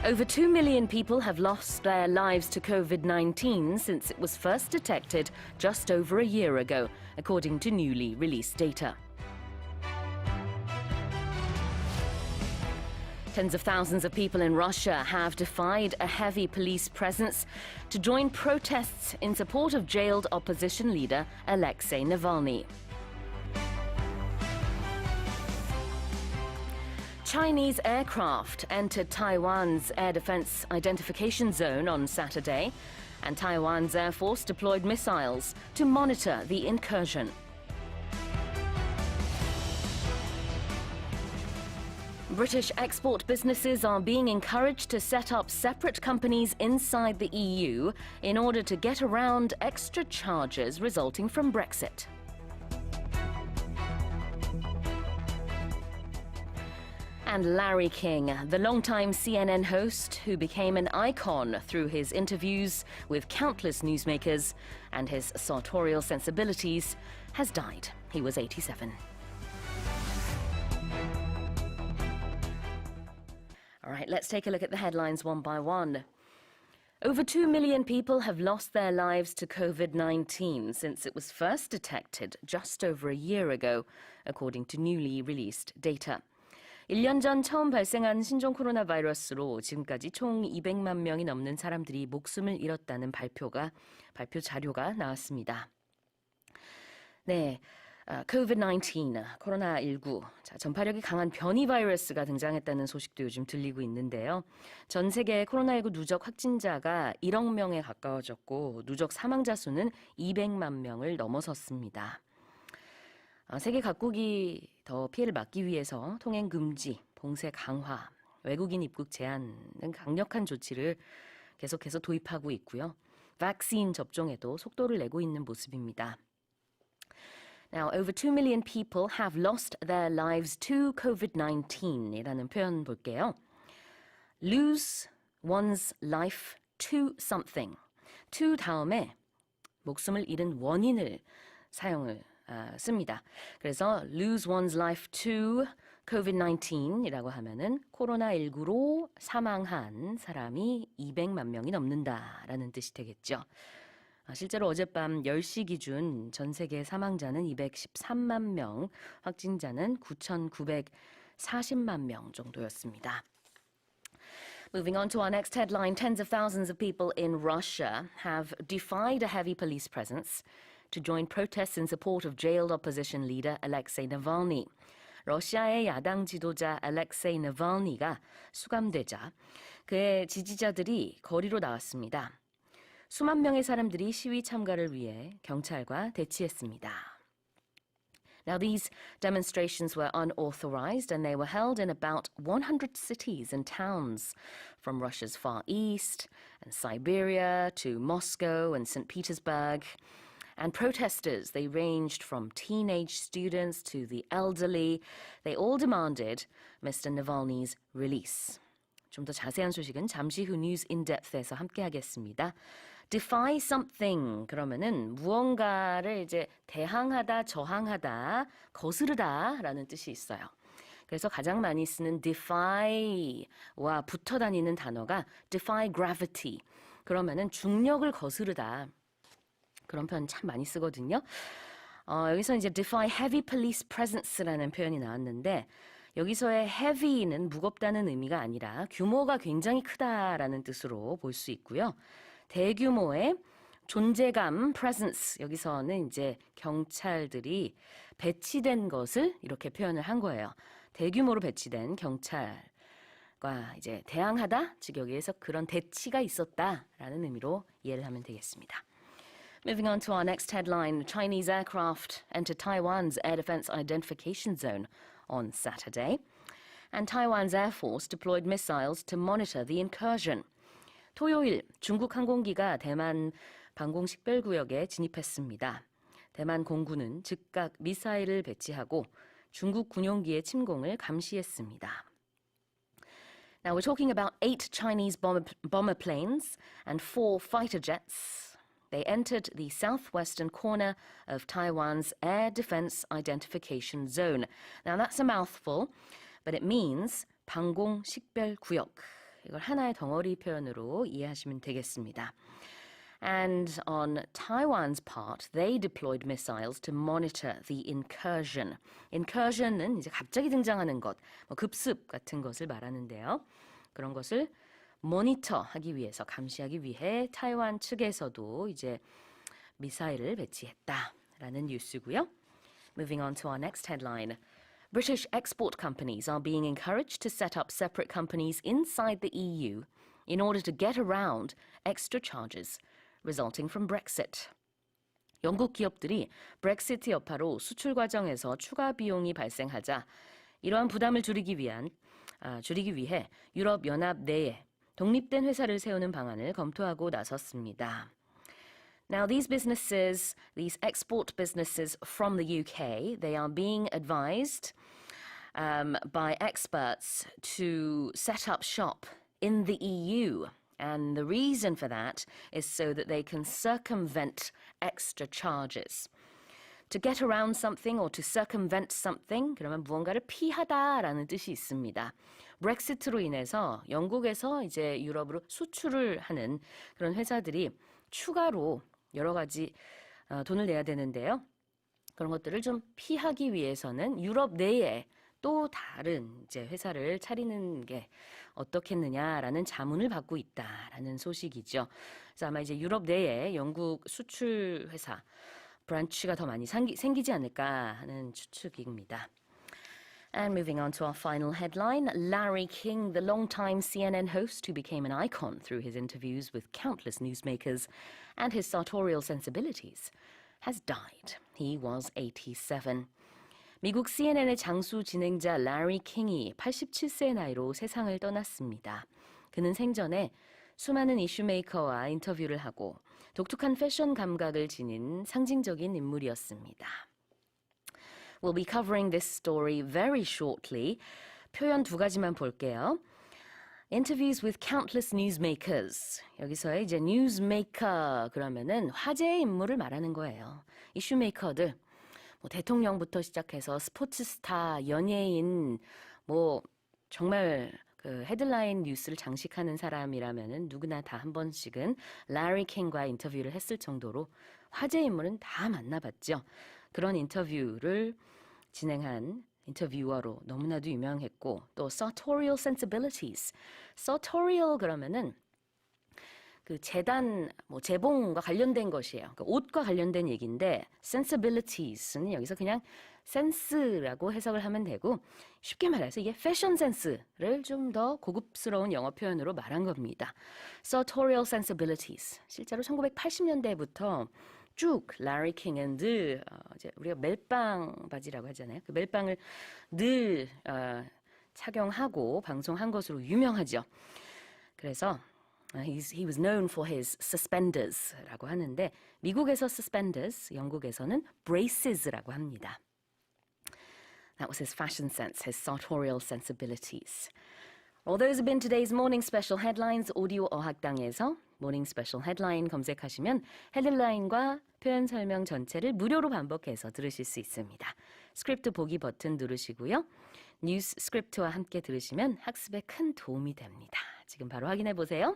Over 2 million people have lost their lives to COVID-19 since it was first detected just over a year ago, according to newly released data. Tens of thousands of people in Russia have defied a heavy police presence to join protests in support of jailed opposition leader Alexei Navalny. Chinese aircraft entered Taiwan's air defense identification zone on Saturday, and Taiwan's Air Force deployed missiles to monitor the incursion. British export businesses are being encouraged to set up separate companies inside the EU in order to get around extra charges resulting from Brexit. And Larry King, the longtime CNN host who became an icon through his interviews with countless newsmakers and his sartorial sensibilities, has died. He was 87. All right, let's take a look at the headlines one by one. Over 2 million people have lost their lives to COVID-19 since it was first detected just over a year ago, according to newly released data. 1년 전 처음 발생한 신종 코로나 바이러스로 지금까지 총 200만 명이 넘는 사람들이 목숨을 잃었다는 발표 자료가 나왔습니다. 네, COVID-19, 코로나19, 전파력이 강한 변이 바이러스가 등장했다는 소식도 요즘 들리고 있는데요. 전 세계 코로나19 누적 확진자가 1억 명에 가까워졌고 누적 사망자 수는 200만 명을 넘어섰습니다. 세계 각국이 더 피해를 막기 위해서 통행 금지, 봉쇄 강화, 외국인 입국 제한 등 강력한 조치를 계속해서 도입하고 있고요. 백신 접종에도 속도를 내고 있는 모습입니다. Now, over 2 million people have lost their lives to COVID-19이라는 표현 볼게요. Lose one's life to something. to 다음에 목숨을 잃은 원인을 씁니다. 그래서 lose one's life to COVID-19이라고 하면은 코로나19로 사망한 사람이 200만 명이 넘는다라는 뜻이 되겠죠. 실제로 어젯밤 10시 기준 전 세계 사망자는 213만 명, 확진자는 9,940만 명 정도였습니다. Moving on to our next headline, tens of thousands of people in Russia have defied a heavy police presence to join protests in support of jailed opposition leader Alexei Navalny. 러시아의 야당 지도자 알렉세이 나발니가 수감되자 그의 지지자들이 거리로 나왔습니다. 수만 명의 사람들이 시위 참가를 위해 경찰과 대치했습니다. Now, these demonstrations were unauthorized and they were held in about 100 cities and towns from Russia's far east and Siberia to Moscow and St. Petersburg. And protesters, they ranged from teenage students to the elderly. They all demanded Mr. Navalny's release. 좀 더 자세한 소식은 잠시 후 News in Depth에서 함께 하겠습니다. Defy something 그러면은 무언가를 이제 대항하다, 저항하다, 거스르다라는 뜻이 있어요. 그래서 가장 많이 쓰는 defy와 붙어 다니는 단어가 defy gravity. 그러면은 중력을 거스르다. 그런 표현 참 많이 쓰거든요. 여기서 이제 defy heavy police presence라는 표현이 나왔는데 여기서의 heavy는 무겁다는 의미가 아니라 규모가 굉장히 크다라는 뜻으로 볼 수 있고요. 대규모의 존재감, presence, 여기서는 이제 경찰들이 배치된 것을 이렇게 표현을 한 거예요. 대규모로 배치된 경찰과 이제 대항하다, 즉 여기에서 그런 대치가 있었다라는 의미로 이해를 하면 되겠습니다. Moving on to our next headline, Chinese aircraft entered Taiwan's air defense identification zone on Saturday, and Taiwan's Air Force deployed missiles to monitor the incursion. 토요일 중국 항공기가 대만 방공 식별구역에 진입했습니다. 대만 공군은 즉각 미사일을 배치하고 중국 군용기의 침공을 감시했습니다. Now we're talking about 8 Chinese bomber planes and 4 fighter jets. They entered the southwestern corner of Taiwan's Air Defense Identification Zone. Now that's a mouthful, but it means 방공 식별 구역. 이걸 하나의 덩어리 표현으로 이해하시면 되겠습니다. And on Taiwan's part, they deployed missiles to monitor the incursion. Incursion은 이제 갑자기 등장하는 것, 뭐 급습 같은 것을 말하는데요. 그런 것을 모니터하기 위해서, 감시하기 위해 타이완 측에서도 이제 미사일을 배치했다라는 뉴스고요. Moving on to our next headline. British export companies are being encouraged to set up separate companies inside the EU in order to get around extra charges resulting from Brexit. 영국 기업들이 브렉시트 여파로 수출 과정에서 추가 비용이 발생하자 이러한 부담을 줄이기 위해 유럽 연합 내에 독립된 회사를 세우는 방안을 검토하고 나섰습니다. Now, these export businesses from the UK, they are being advised by experts to set up shop in the EU. And the reason for that is so that they can circumvent extra charges. To get around something or to circumvent something, 그러면 무언가를 피하다라는 뜻이 있습니다. 브렉시트로 인해서 영국에서 이제 유럽으로 수출을 하는 그런 회사들이 추가로 여러 가지 돈을 내야 되는데요. 그런 것들을 좀 피하기 위해서는 유럽 내에 또 다른 이제 회사를 차리는 게 어떻겠느냐라는 자문을 받고 있다라는 소식이죠. 그래서 아마 이제 유럽 내에 영국 수출 회사 브랜치가 더 많이 생기지 않을까 하는 추측입니다. And moving on to our final headline, Larry King, the longtime CNN host who became an icon through his interviews with countless newsmakers and his sartorial sensibilities, has died. He was 87. 미국 CNN의 장수 진행자 라리 킹이 87세의 나이로 세상을 떠났습니다. 그는 생전에 수많은 이슈메이커와 인터뷰를 하고 독특한 패션 감각을 지닌 상징적인 인물이었습니다. We'll be covering this story very shortly. 표현 두 가지만 볼게요. Interviews with countless newsmakers. 여기서의 이제 newsmaker 그러면은 화제의 인물을 말하는 거예요. 이슈메이커들, 뭐 대통령부터 시작해서 스포츠 스타, 연예인, 뭐 정말 그 헤드라인 뉴스를 장식하는 사람이라면은 누구나 다 한 번씩은 라리 킹과 인터뷰를 했을 정도로 화제의 인물은 다 만나봤죠. 그런 인터뷰를 진행한 인터뷰어로 너무나도 유명했고 또 sartorial sensibilities. sartorial 그러면은 그 재단, 뭐 재봉과 관련된 것이에요. 그 옷과 관련된 얘기인데 sensibilities는 여기서 그냥 센스라고 해석을 하면 되고 쉽게 말해서 이게 패션 센스를 좀 더 고급스러운 영어 표현으로 말한 겁니다. sartorial sensibilities. 실제로 1980년대부터 쭉 라리 킹은 늘 이제 우리가 멜빵 바지라고 하잖아요. 그 멜빵을 늘 착용하고 방송한 것으로 유명하죠. 그래서 he was known for his suspenders라고 하는데 미국에서 suspenders, 영국에서는 braces라고 합니다. That was his fashion sense, his sartorial sensibilities. Well, those have been today's morning special headlines. 오디오 어학당에서 morning special headline 검색하시면 헤드라인과 표현 설명 전체를 무료로 반복해서 들으실 수 있습니다. 스크립트 보기 버튼 누르시고요. 뉴스 스크립트와 함께 들으시면 학습에 큰 도움이 됩니다. 지금 바로 확인해 보세요.